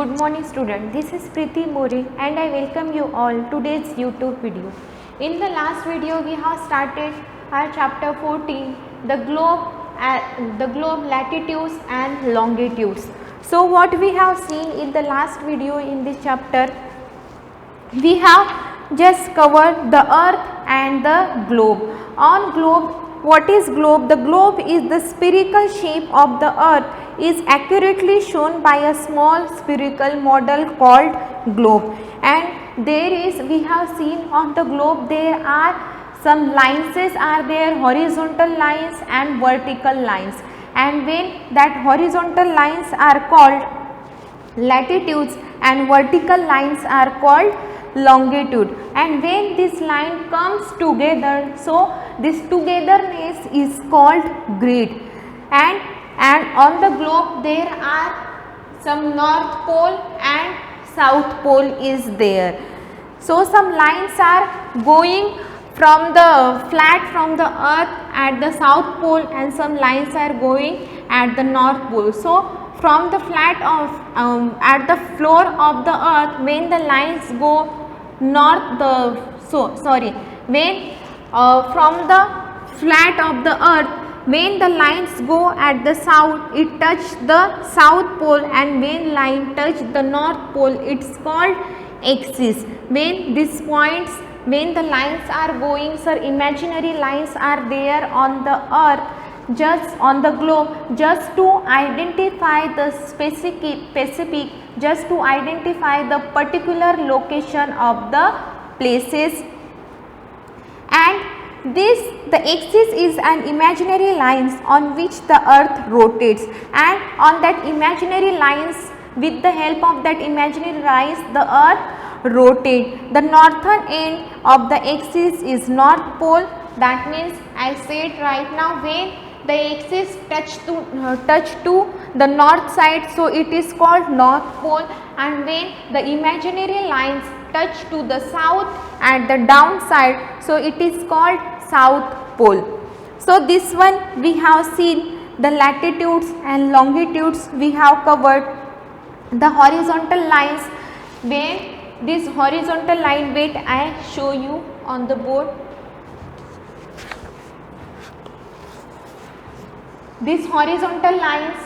Good morning student. This is Preeti More and I welcome you all today's YouTube video. In the last video we have started our chapter 14, the globe latitudes and longitudes. So what we have seen in the last video in this chapter, we have just covered the earth and the globe. On globe, what is globe? The globe is the spherical shape of the earth is accurately shown by a small spherical model called globe. And we have seen on the globe there are some lines are there, horizontal lines and vertical lines. And when that horizontal lines are called latitudes and vertical lines are called longitude. And when this line comes together, so this togetherness is called grid. And on the globe there are some north pole and south pole is there. So some lines are going from the flat from the earth at the south pole and some lines are going at the north pole. So from the flat of at the floor of the earth, when the lines go north, from the flat of the earth, when the lines go at the south, it touch the south pole, and when line touch the north pole, it's called axis. When these points, when the lines are going, sir, imaginary lines are there on the earth, just on the globe, just to identify the specific, just to identify the particular location of the places. And the axis is an imaginary lines on which the earth rotates, and on that imaginary lines, with the help of that imaginary lines, the earth rotate. The northern end of the axis is north pole. That means I said right now, when the axis touch to the north side, so it is called north pole, and when the imaginary lines touch to the south at the downside, so it is called south pole. So this one we have seen the latitudes and longitudes, we have covered the horizontal lines. When this horizontal line, wait, I show you on the board. These horizontal lines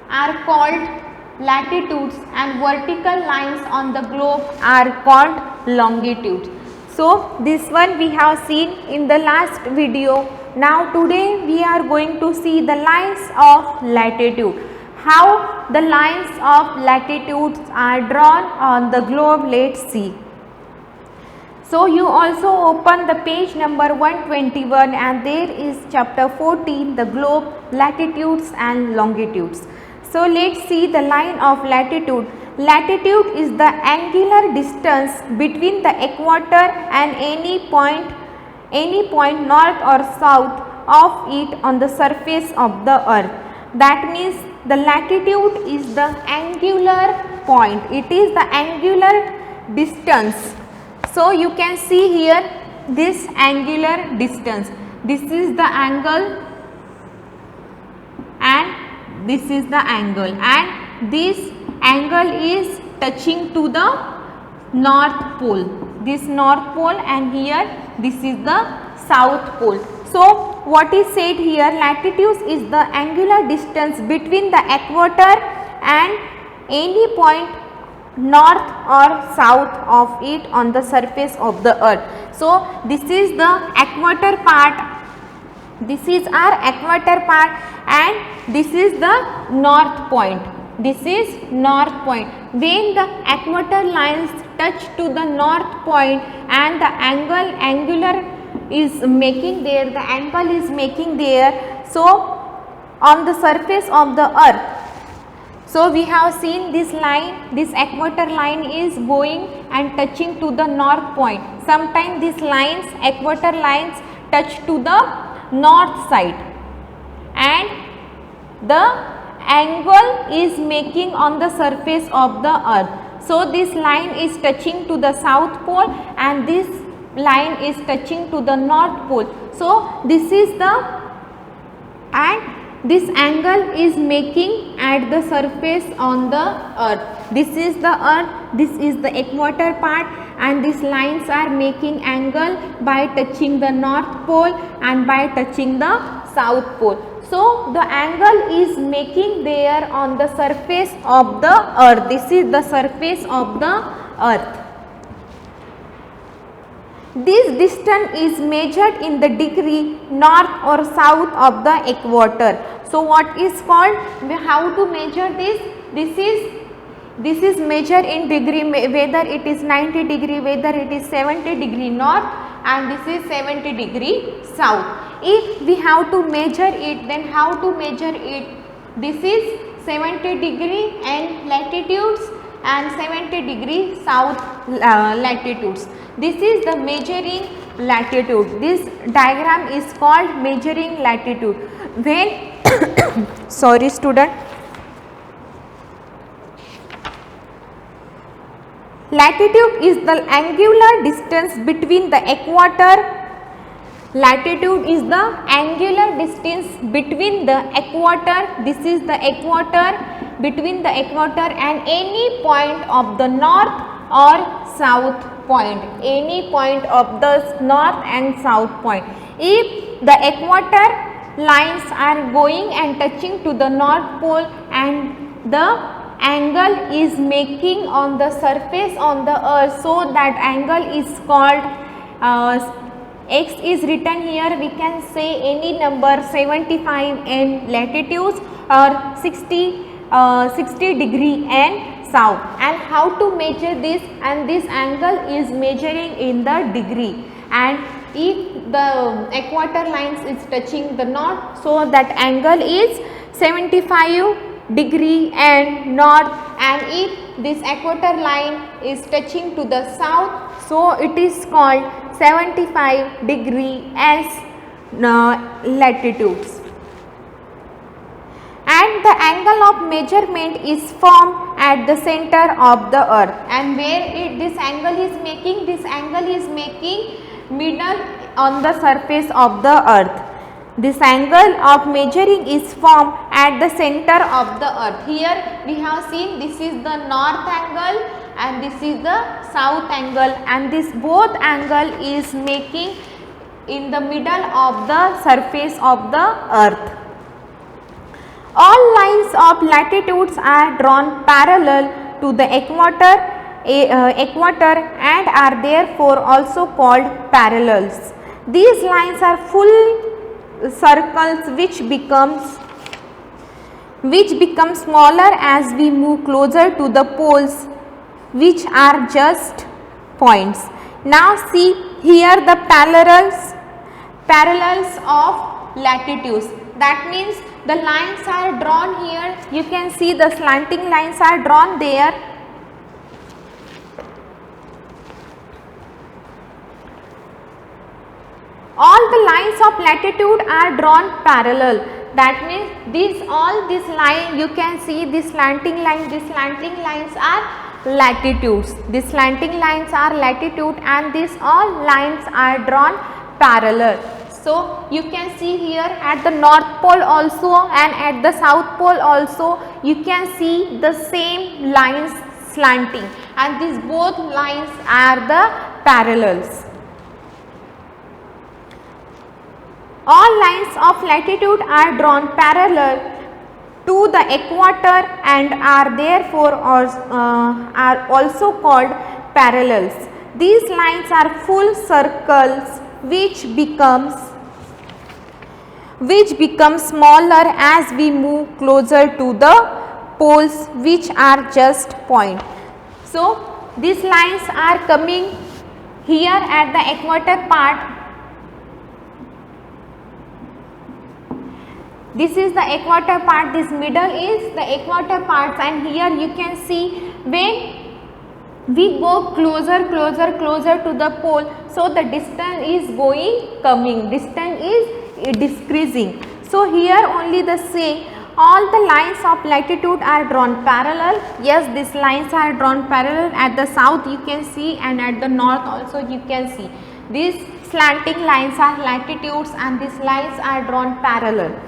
are called latitudes and vertical lines on the globe are called longitudes. So this one we have seen in the last video. Now today we are going to see the lines of latitude. How the lines of latitudes are drawn on the globe, let's see. So you also open the page number 121 and there is chapter 14, the globe, latitudes and longitudes. So let's see the line of latitude. Latitude is the angular distance between the equator and any point north or south of it on the surface of the earth. That means the latitude is the angular point. It is the angular distance. So you can see here this angular distance. This is the angle and this is the angle, and this angle is touching to the north pole. This north pole, and here this is the south pole. So what is said here, latitude is the angular distance between the equator and any point north or south of it on the surface of the earth. So this is the equator part, this is our equator part, and this is the north point. This is north point. When the equator lines touch to the north point and the angular is making there, the angle is making there, so on the surface of the earth. So we have seen this line, this equator line is going and touching to the north point. Sometimes these lines, equator lines, touch to the north side, and the angle is making on the surface of the earth. So this line is touching to the south pole and this line is touching to the north pole. So this is the, and this angle is making at the surface on the earth. This is the earth, this is the equator part, and these lines are making angle by touching the north pole and by touching the south pole. So the angle is making there on the surface of the earth. This is the surface of the earth. This distance is measured in the degree north or south of the equator. So what is called, how to measure this? This is measured in degree, whether it is 90 degree, whether it is 70 degree north, and this is 70 degree south. If we have to measure it, then how to measure it? This is 70 degree and latitudes and 70 degree south latitudes. This is the measuring latitude. This diagram is called measuring latitude. When sorry student, latitude is the angular distance between the equator. Latitude is the angular distance between the equator. This is the equator, between the equator and any point of the north or south point, any point of the north and south point. If the equator lines are going and touching to the north pole and the angle is making on the surface on the earth, so that angle is called x is written here, we can say any number 75 in latitudes or 60 degree and south. And how to measure this? And this angle is measuring in the degree, and if the equator lines is touching the north, so that angle is 75 degree and north, and if this equator line is touching to the south, so it is called 75 degree as latitudes. And the angle of measurement is formed at the center of the earth, and where this angle is making, this angle is making middle on the surface of the earth. This angle of measuring is formed at the center of the earth. Here we have seen this is the north angle and this is the south angle, and this both angle is making in the middle of the surface of the earth. All lines of latitudes are drawn parallel to the equator and are therefore also called parallels. These lines are full circles which become smaller as we move closer to the poles, which are just points. Now see here the parallels of latitudes. That means the lines are drawn here. You can see the slanting lines are drawn there. All the lines of latitude are drawn parallel. That means all these line, you can see this slanting line, these slanting lines are latitudes. These slanting lines are latitude, and these all lines are drawn parallel. So you can see here at the north pole also and at the south pole also, you can see the same lines slanting, and these both lines are the parallels. All lines of latitude are drawn parallel to the equator and are therefore are also called parallels. These lines are full circles which become smaller as we move closer to the poles, which are just points. So these lines are coming here at the equator part. This is the equator part, this middle is the equator parts, and here you can see when we go closer to the pole, so the distance is coming, distance is decreasing. So here only the same, all the lines of latitude are drawn parallel. Yes, these lines are drawn parallel at the south, you can see, and at the north also you can see. These slanting lines are latitudes and these lines are drawn parallel.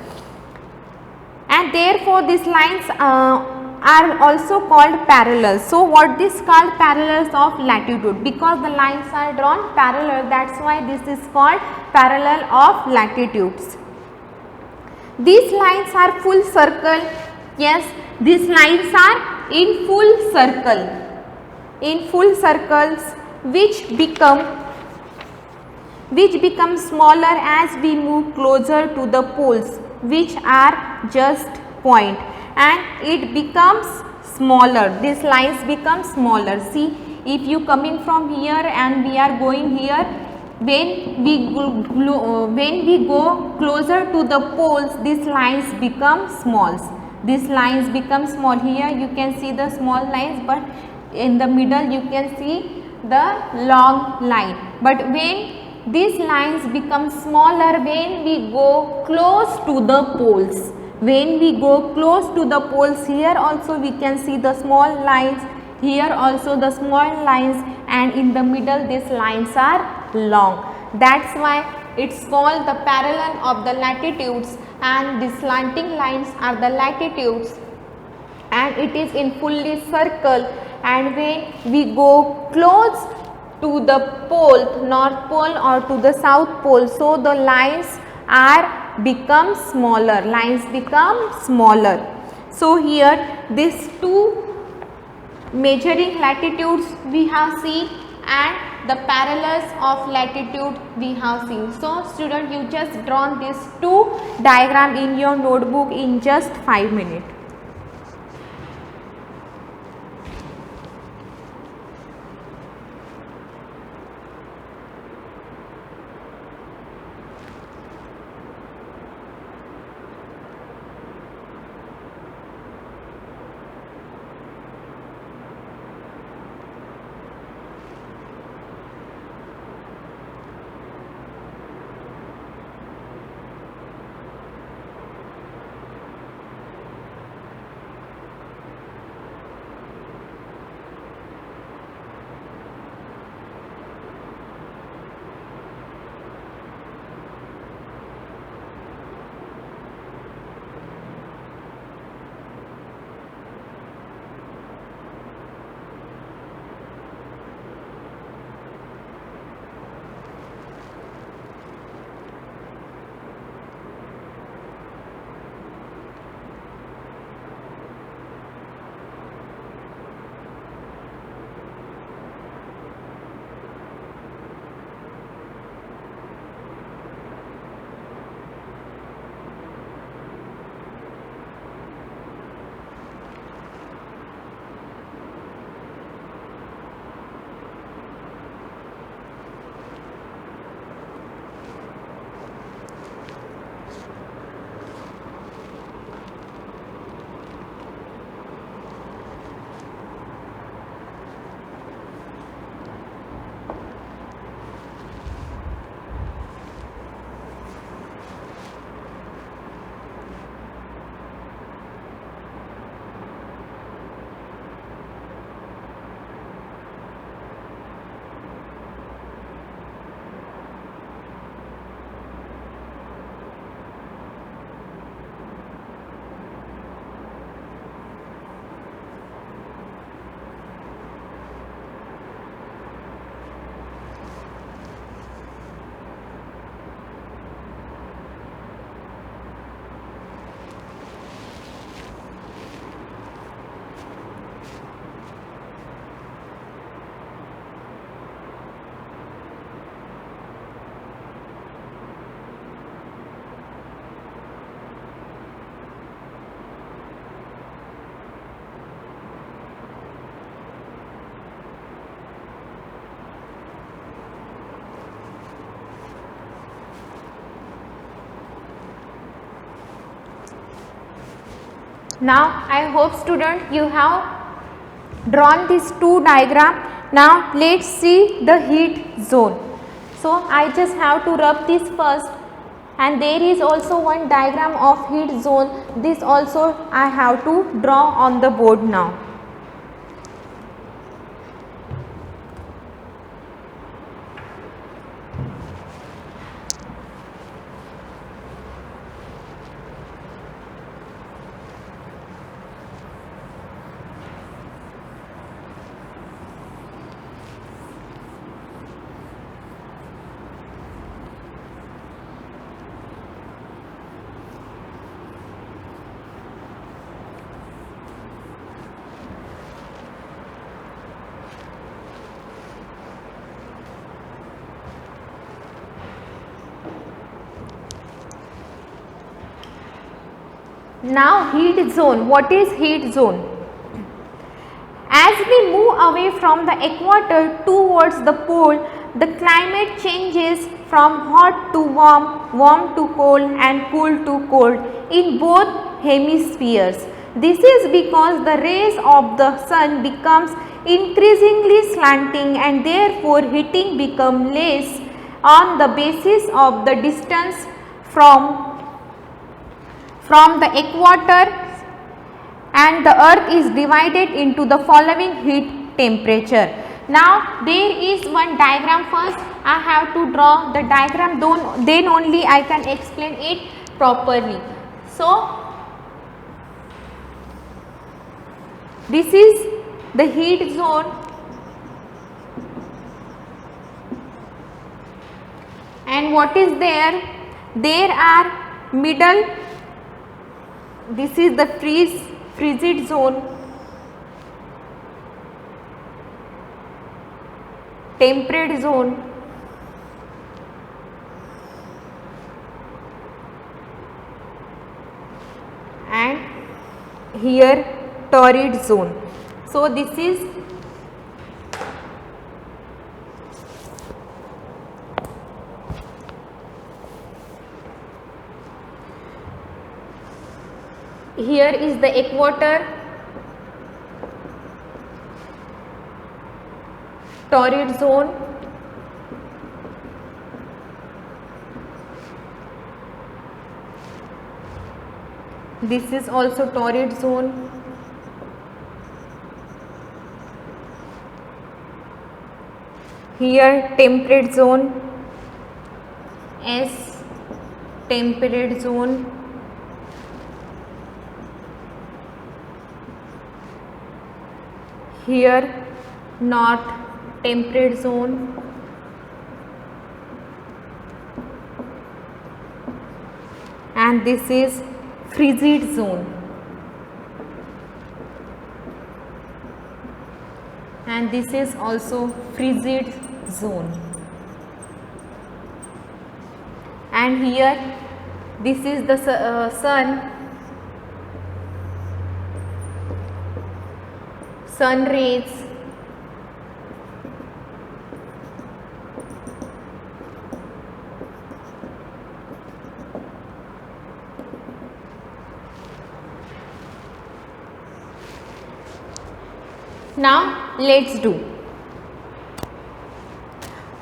and therefore these lines are also called parallels. So what this called parallels of latitude, because the lines are drawn parallel, that's why this is called parallel of latitudes. These lines are full circle. Yes, these lines are in full circles which become smaller as we move closer to the poles, which are just point, and it becomes smaller. These lines become smaller. See, if you coming from here and we are going here, when we go closer to the poles, these lines become small. These lines become small. Here you can see the small lines, but in the middle you can see the long line. But when these lines become smaller when we go close to the poles, when we go close to the poles, here also we can see the small lines, here also the small lines, and in the middle these lines are long. That's why it's called the parallel of the latitudes, and the slanting lines are the latitudes, and it is in fully circle. And when we go close to the pole, north pole or to the south pole, so the lines become smaller, So here these two measuring latitudes we have seen, and the parallels of latitude we have seen. So student, you just drawn these two diagram in your notebook in just 5 minutes. Now I hope student you have drawn these two diagram. Now let's see the heat zone. So I just have to rub this first, and there is also one diagram of heat zone. This also I have to draw on the board now. Now heat zone. What is heat zone? As we move away from the equator towards the pole, the climate changes from hot to warm, warm to cold and cool to cold in both hemispheres. This is because the rays of the sun becomes increasingly slanting and therefore heating becomes less on the basis of the distance from the equator, and the earth is divided into the following heat temperature. Now there is one diagram. First I have to draw the diagram, then only I can explain it properly. So this is the heat zone, and what is there? There are middle, this is the frigid zone, temperate zone, and here torrid zone. So this is here is the equator, torrid zone, this is also torrid zone, here temperate zone, S temperate zone, here north temperate zone, and this is frigid zone, and this is also frigid zone, and here this is the sun rays, now let's do.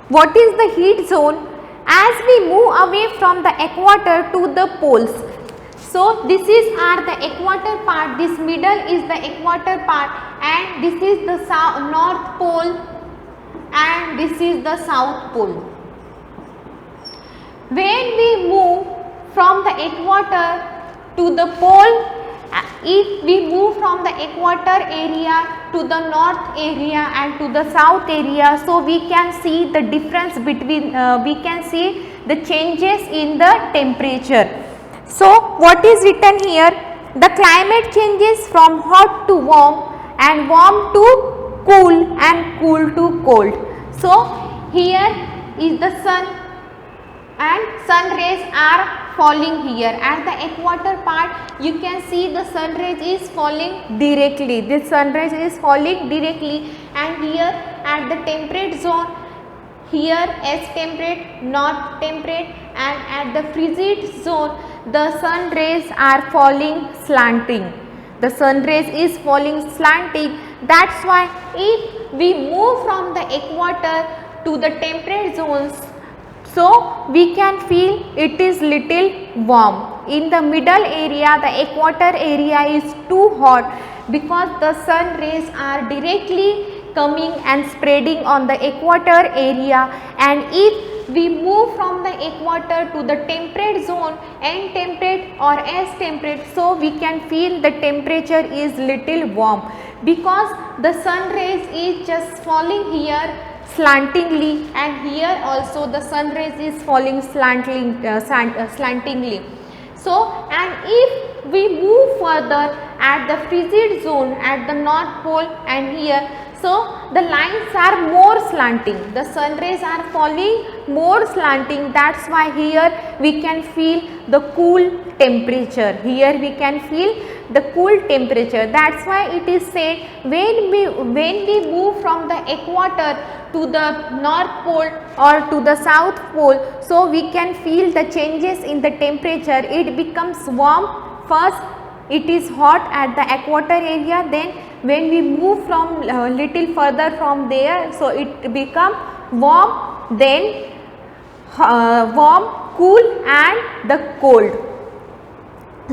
What is the heat zone? As we move away from the equator to the poles, so this is the equator part, this middle is the equator part, and this is the north pole and this is the south pole. When we move from the equator to the pole, if we move from the equator area to the north area and to the south area, so we can see the difference between, we can see the changes in the temperature. So what is written here? The climate changes from hot to warm and warm to cool and cool to cold. So here is the sun and sun rays are falling here. At the equator part you can see the sun rays is falling directly, this sun rays is falling directly, and here at the temperate zone, here S temperate, north temperate, and at the frigid zone the sun rays are falling slanting. The sun rays is falling slanting. That's why if we move from the equator to the temperate zones, so we can feel it is little warm. In the middle area, the equator area is too hot because the sun rays are directly coming and spreading on the equator area, and if we move from the equator to the temperate zone, N temperate or S temperate, so we can feel the temperature is little warm because the sun rays is just falling here slantingly, and here also the sun rays is falling slantingly. So, and if we move further at the frigid zone at the north pole, and here So the lines are more slanting, the sun rays are falling more slanting, that's why here we can feel the cool temperature, here we can feel the cool temperature. That's why it is said when we move from the equator to the north pole or to the south pole, so we can feel the changes in the temperature. It becomes warm first, it is hot at the equator area, then when we move from little further from there, so it become warm, then warm, cool and the cold.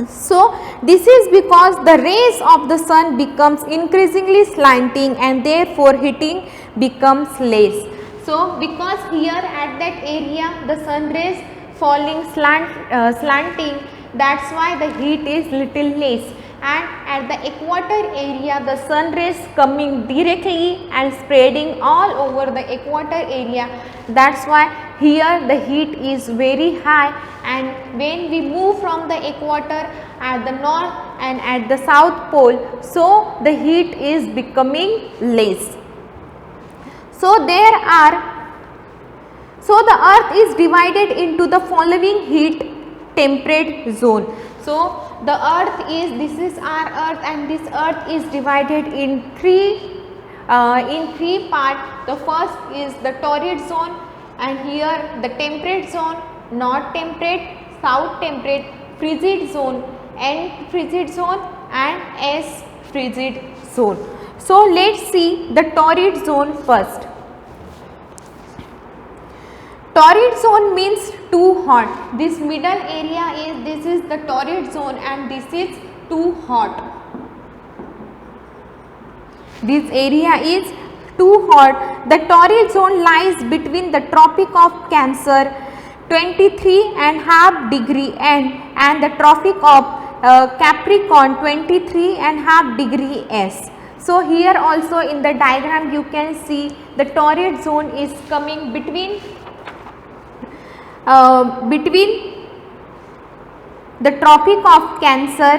So this is because the rays of the sun becomes increasingly slanting and therefore heating becomes less. So because here at that area the sun rays falling slanting, that's why the heat is little less, and at the equator area the sun rays coming directly and spreading all over the equator area, that's why here the heat is very high, and when we move from the equator at the north and at the south pole, so the heat is becoming less. So the earth is divided into the following heat temperate zone. So the earth is, this is our earth, and this earth is divided in three parts. The first is the torrid zone, and here the temperate zone, north temperate, south temperate, frigid zone, N frigid zone and S frigid zone. So let's see the torrid zone first. Torrid zone means too hot. This middle area is, this is the torrid zone and this is too hot. This area is too hot. The torrid zone lies between the Tropic of Cancer 23.5 degree N and the Tropic of Capricorn 23.5 degree S. So here also in the diagram you can see the torrid zone is coming between the Tropic of Cancer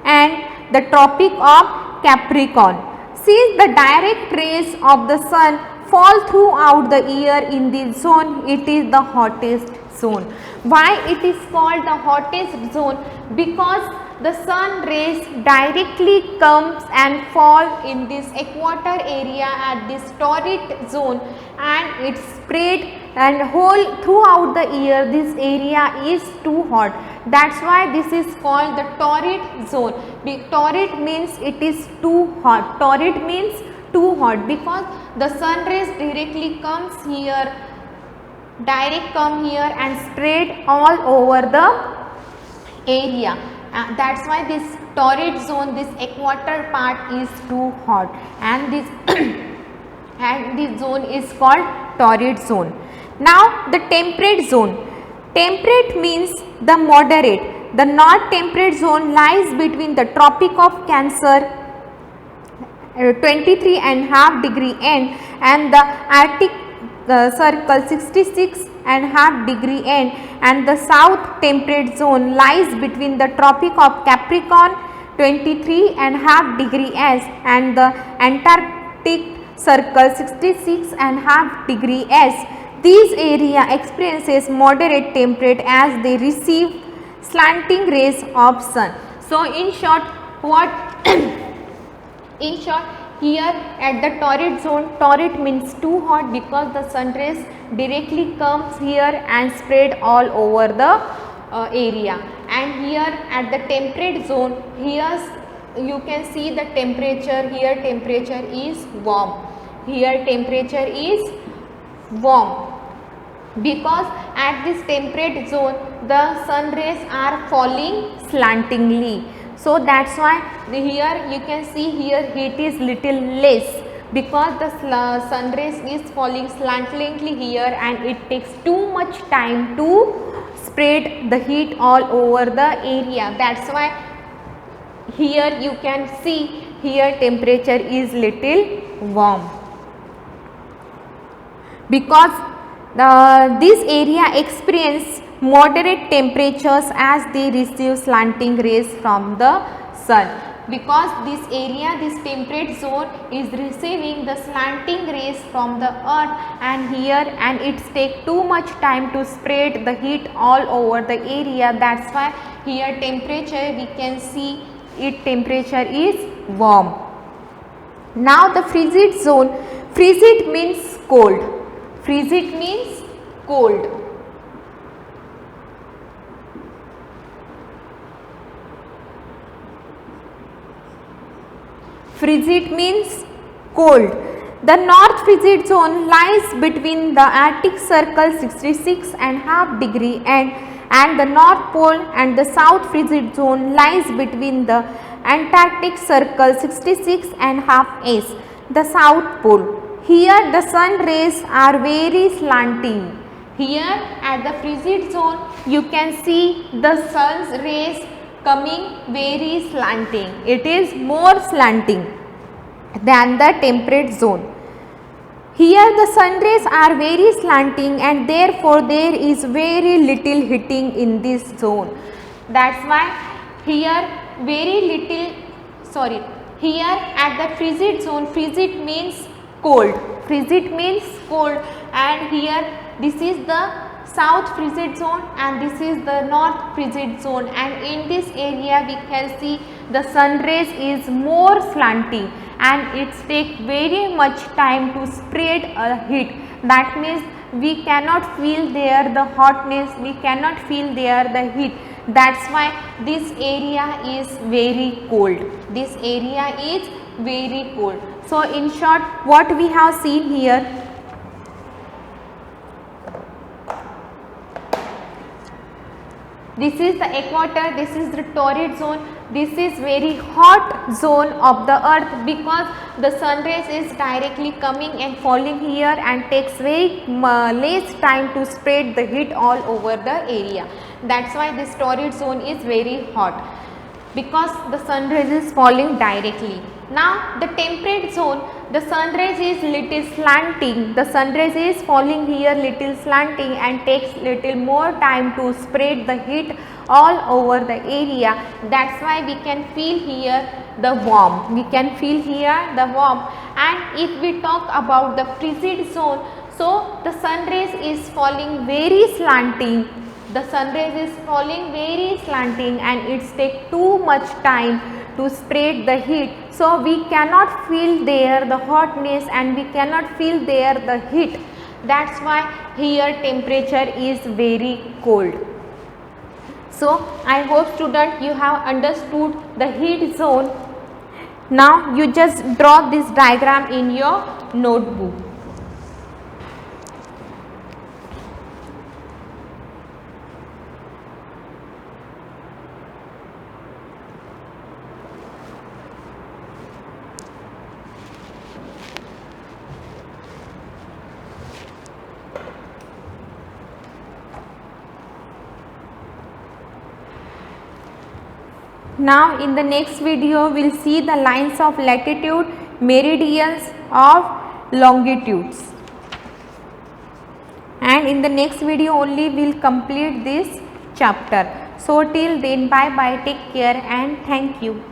and the Tropic of Capricorn. Since the direct rays of the sun fall throughout the year in this zone, it is the hottest zone. Why it is called the hottest zone? Because the sun rays directly comes and fall in this equator area at this torrid zone, and it spread and whole throughout the year this area is too hot. That's why this is called the torrid zone. Torrid means it is too hot. Torrid means too hot because the sun rays directly comes here, come here and spread all over the area. That's why this torrid zone, this equator part is too hot, and this and this zone is called torrid zone. Now the temperate zone. Temperate means the moderate. The north temperate zone lies between the Tropic of Cancer 23.5 degree N and the Arctic Circle 66.5 degree N, and the south temperate zone lies between the Tropic of Capricorn 23.5 degree S and the Antarctic Circle 66.5 degree S. These area experiences moderate temperature as they receive slanting rays of sun. So in short, what in short, here at the torrid zone, torrid means too hot because the sun rays directly comes here and spread all over the area. And here at the temperate zone, here you can see the temperature, here temperature is warm, here temperature is warm, because at this temperate zone the sun rays are falling slantingly. So that's why here you can see here heat is little less because the sun rays is falling slantingly here, and it takes too much time to spread the heat all over the area. That's why here you can see here temperature is little warm, because this area experience moderate temperatures as they receive slanting rays from the sun. because this area, this temperate zone is receiving the slanting rays from the earth and here, and it's take too much time to spread the heat all over the area. That's why here temperature we can see it temperature is warm. Now the frigid zone, frigid means cold, frigid means cold. Frigid means cold. The north frigid zone lies between the Arctic Circle 66.5 degree and the North Pole, and the south frigid zone lies between the Antarctic Circle 66.5 S, the South Pole. Here the sun rays are very slanting. Here at the frigid zone you can see the sun's rays coming very slanting. It is more slanting than the temperate zone. Here the sun rays are very slanting and therefore there is very little heating in this zone. That's why here here at the frigid zone, frigid means cold, frigid means cold, and here this is the south frigid zone and this is the north frigid zone, and in this area we can see the sun rays is more slanting and it takes very much time to spread a heat. That means we cannot feel there the hotness, we cannot feel there the heat. That's why this area is very cold. This area is very cold. So in short, what we have seen here, this is the equator, this is the torrid zone, this is very hot zone of the earth because the sun rays is directly coming and falling here and takes very less time to spread the heat all over the area. That's why this torrid zone is very hot, because the sun rays is falling directly. Now the temperate zone, the sun rays is little slanting, the sun rays is falling here little slanting and takes little more time to spread the heat all over the area. That's why we can feel here the warmth, we can feel here the warmth. And if we talk about the frigid zone, so the sun rays is falling very slanting, the sun rays is falling very slanting and it takes too much time to spread the heat. So we cannot feel there the hotness and we cannot feel there the heat. That's why here temperature is very cold. So I hope student you have understood the heat zone. Now you just draw this diagram in your notebook. Now in the next video we will see the lines of latitude, meridians of longitudes, and in the next video only we will complete this chapter. So till then, bye bye, take care and thank you.